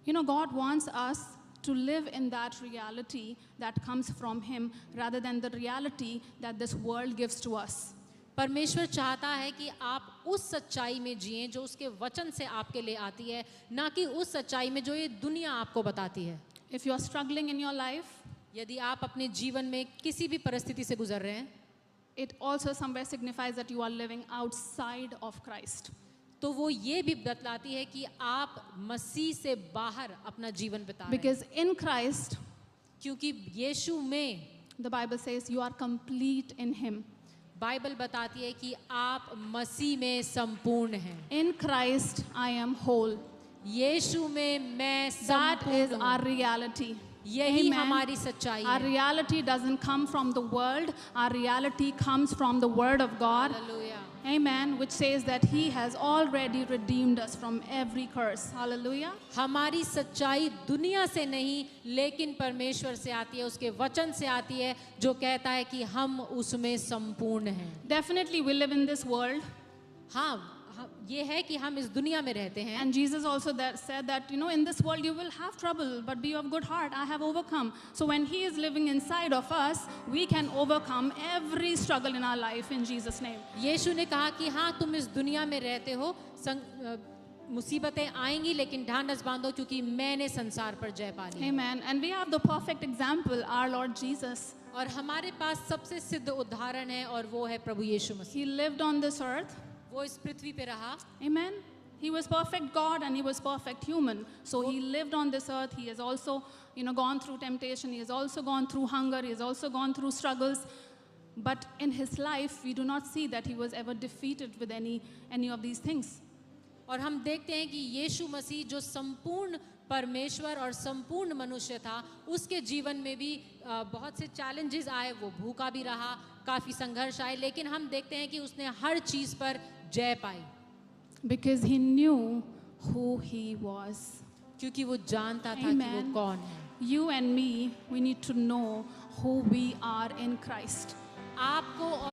You know, God wants us to live in that reality that comes from Him rather than the reality that this world gives to us. परमेश्वर चाहता है कि आप उस सच्चाई में जिएं जो उसके वचन से आपके लिए आती है, ना कि उस सच्चाई में जो ये दुनिया आपको बताती है। If you are struggling in your life, यदि आप अपने जीवन में किसी भी परिस्थिति से गुजर रहे हैं, it also somewhere signifies that you are living outside of Christ. तो वो ये भी बतलाती है कि आप मसीह से बाहर अपना जीवन बिता रहे हैं। Because in Christ, क्योंकि यीशु में the Bible says you are complete in Him. Bible बताती है कि आप मसीह में संपूर्ण हैं। In Christ, I am whole. यीशु में मैं That is संपूर्ण our हूँ। reality. यही Amen. हमारी सच्चाई Our है। reality doesn't come from the world. Our reality comes from the Word of God. Hallelujah. Amen. Which says that He has already redeemed us from every curse. Hallelujah. हमारी सच्चाई दुनिया से नहीं लेकिन परमेश्वर से आती है, उसके वचन से आती है जो कहता है कि हम उसमें संपूर्ण हैं। Definitely, we live in this world. हाँ, ये है कि हम इस दुनिया में रहते हैं। And Jesus also said that, you know, in this world you will have trouble, but be of good heart. I have overcome. So when He is living inside of us, we can overcome every struggle in our life in Jesus' name. यीशु ने कहा कि हाँ, तुम इस दुनिया में रहते हो, मुसीबतें आएंगी लेकिन ढांढस बांधो क्योंकि मैंने संसार पर जय पा ली। Amen. And we have the perfect example, our Lord Jesus. और हमारे पास सबसे सिद्ध उदाहरण है और वो है प्रभु यीशु मसीह। He lived on this earth. वो इस पृथ्वी पे रहा। Amen. He was perfect God and He was perfect human. So He lived on this earth. He has also, you know, gone through temptation. He has also gone through hunger. He has also gone through struggles. But in His life, we do not see that He was ever defeated with any of these things. और हम देखते हैं कि यीशु मसीह जो संपूर्ण परमेश्वर और संपूर्ण मनुष्य था, उसके जीवन में भी बहुत से चैलेंजेस आए, वो भूखा भी रहा, काफ़ी संघर्ष आए, लेकिन हम देखते हैं कि उसने हर चीज़ पर जय पाई। Because He knew who He was. क्योंकि वो जानता था कि Amen. वो कौन है। You and me, we need to know who we are in Christ. आपको